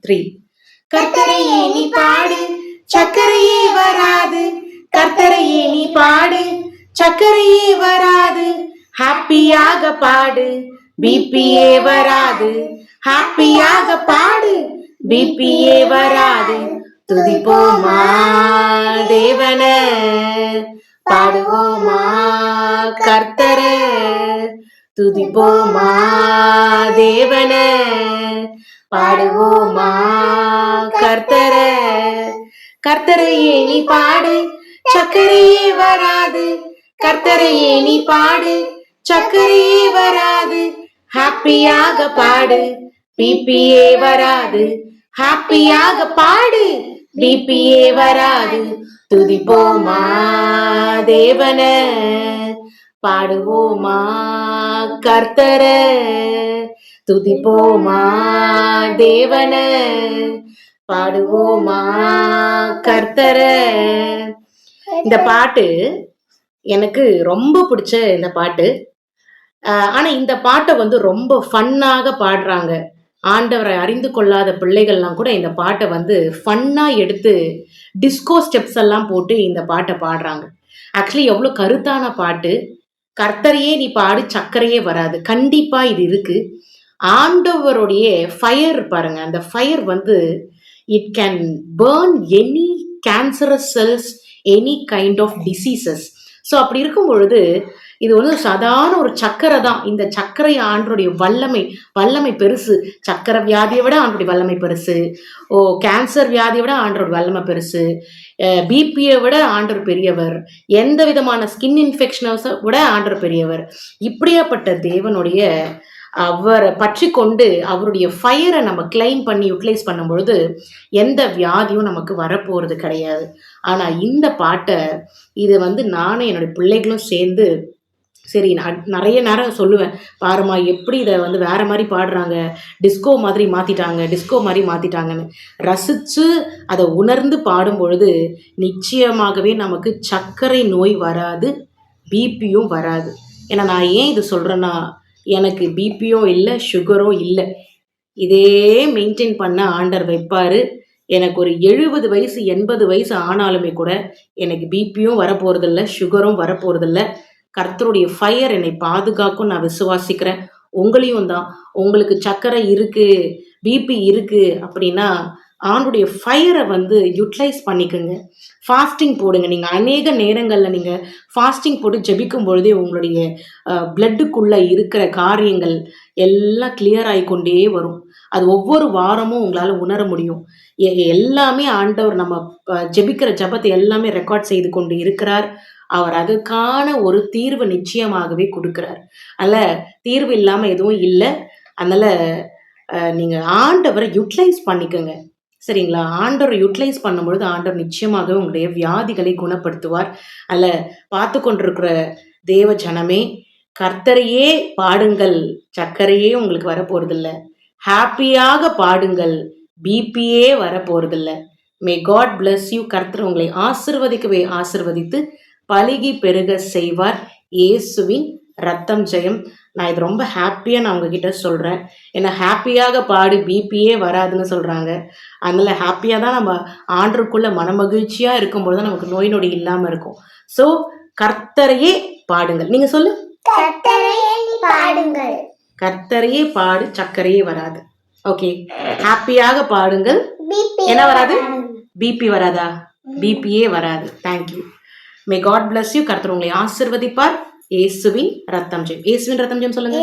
3. கர்த்தரையே நீ பாடு, சக்கரையே வராது. கர்த்தரையே நீ பாடு, சக்கரையே வராது. ஹாப்பியாக பாடு, பிபியே வராது. ஹாப்பியாக பாடு, பிபியே வராது. துதிப்போமா தேவன, பாடுவோமா கர்த்தர. துதிப்போமா தேவன, பாடுவோமா கர்த்தர. கர்த்தரையே நீ பாடு, சக்கரையே வராது. கர்த்தரையே நீ பாடு, சக்கரையே வராது. ஹாப்பியாக பாடு, பிபியே வராது. ஹாப்பியாக பாடு, பிபியே வராது. துதிப்போமா தேவன, பாடுவோமா கர்த்தர. துதிப்போமா தேவன, பாடுவோமா கர்த்தர. இந்த பாட்டு எனக்கு ரொம்ப பிடிச்ச இந்த பாட்டு. ஆனா இந்த பாட்டை வந்து ரொம்ப ஃபன்னாக பாடுறாங்க. ஆண்டவரை அறிந்து கொள்ளாத பிள்ளைகள்லாம் கூட இந்த பாட்டை வந்து ஃபன்னா எடுத்து டிஸ்கோ ஸ்டெப்ஸ் எல்லாம் போட்டு இந்த பாட்டை பாடுறாங்க. ஆக்சுவலி எவ்வளோ கருத்தான பாட்டு. கர்த்தரையே நீ பாடு, சக்கரையே வராது. கண்டிப்பா இது இருக்கு. ஆண்டவருடைய ஃபயர் பாருங்க, அந்த ஃபயர் வந்து it can burn any cancerous cells, any kind of diseases. So அப்படி இருக்கும் பொழுது இது வந்து சாதாரண ஒரு சக்கரை தான். இந்த சர்க்கரை ஆண்டருடைய வல்லமை பெருசு. சக்கரை வியாதியை விட ஆண்டருடைய வல்லமை பெருசு. கேன்சர் வியாதியை விட ஆண்டரோட வல்லமை பெருசு. பிபியை விட ஆண்டவர் பெரியவர். எந்த விதமான ஸ்கின் இன்ஃபெக்ஷனை விட ஆண்டவர் பெரியவர். இப்படியாப்பட்ட தேவனுடைய அவரை பற்றி கொண்டு அவருடைய ஃபயரை நம்ம கிளைம் பண்ணி யூட்டிலைஸ் பண்ணும் பொழுது எந்த வியாதியும் நமக்கு வரப்போறது கிடையாது. ஆனா இந்த பாட்டை இது வந்து நானும் என்னுடைய பிள்ளைகளும் சேர்ந்து சரி நிறைய நேரம் சொல்லுவேன், பாருமா எப்படி இதை வந்து வேற மாதிரி பாடுறாங்க, டிஸ்கோ மாதிரி மாத்திட்டாங்கன்னு ரசிச்சு அதை உணர்ந்து பாடும் பொழுது நிச்சயமாகவே நமக்கு சர்க்கரை நோய் வராது, பிபியும் வராது. ஏன்னா நான் ஏன் இது சொல்றேன்னா, எனக்கு பிபியும் இல்லை, சுகரும் இல்லை. இதே மெயின்டைன் பண்ண ஆண்டவர் வைப்பாரு. எனக்கு ஒரு 70 வயசு 80 வயசு ஆனாலுமே கூட எனக்கு பிபியும் வரப்போறதில்லை, சுகரும் வரப்போறதில்லை. கர்த்தருடைய ஃபயர் என்னை பாதுகாக்கும் நான் விசுவாசிக்கிறேன். உங்களையும் தான். உங்களுக்கு சக்கரை இருக்கு, பிபி இருக்கு அப்படின்னா ஆண்டுடைய ஃபயரை வந்து யூட்டிலைஸ் பண்ணிக்கோங்க. ஃபாஸ்டிங் போடுங்க. நீங்கள் அநேக நேரங்களில் நீங்கள் ஃபாஸ்டிங் போட்டு ஜெபிக்கும் பொழுதே உங்களுடைய பிளட்டுக்குள்ளே இருக்கிற காரியங்கள் எல்லாம் கிளியர் ஆகிக்கொண்டே வரும். அது ஒவ்வொரு வாரமும் உங்களால் உணர முடியும். எல்லாமே ஆண்டவர் நம்ம ஜெபிக்கிற ஜபத்தை எல்லாமே ரெக்கார்ட் செய்து கொண்டு இருக்கிறார். அவர் அதுக்கான ஒரு தீர்வு நிச்சயமாகவே கொடுக்கிறார். அதனால் தீர்வு இல்லாமல் எதுவும் இல்லை. அதனால் நீங்கள் ஆண்டவரை யூட்டிலைஸ் பண்ணிக்கோங்க, சரிங்களா? ஆண்டவரை யூட்டிலைஸ் பண்ணும்பொழுது ஆண்டவர் நிச்சயமாக உங்களுடைய வியாதிகளை குணப்படுத்துவார். அதில் பார்த்து கொண்டிருக்கிற தேவ ஜனமே, கர்த்தரையே பாடுங்கள், சர்க்கரையே உங்களுக்கு வரப்போறதில்லை. ஹாப்பியாக பாடுங்கள், பிபியே வரப்போறதில்லை. May God bless you. கர்த்தர் உங்களை ஆசிர்வதிக்கவே ஆசிர்வதித்து பலுகி பெருக செய்வார். இயேசுவின் ரத்தம் ஜெயம். நான் இது ரொம்ப ஹாப்பியாக நான் உங்ககிட்ட சொல்கிறேன். ஏன்னா ஹாப்பியாக பாடு, பிபியே வராதுன்னு சொல்கிறாங்க. அதனால் ஹாப்பியாக தான் நம்ம ஆண்டருக்குள்ள மனமகிழ்ச்சியாக இருக்கும்போது தான் நமக்கு நோய் நொடி இல்லாமல் இருக்கும். ஸோ கர்த்தரையே பாடுங்கள். நீங்கள் சொல்லு, கர்த்தரையே பாடு, சக்கரையே வராது. ஓகே, ஹாப்பியாக பாடுங்கள். என்ன வராது? பிபி வராதா? பிபியே வராது. Thank you. May God bless you. கர்த்தர் உங்களை ஆசிர்வதிப்பார். இயேசுவின் ரத்தம் ஜெயம். இயேசுவின் ரத்தம் ஜெயம் சொல்லுங்க.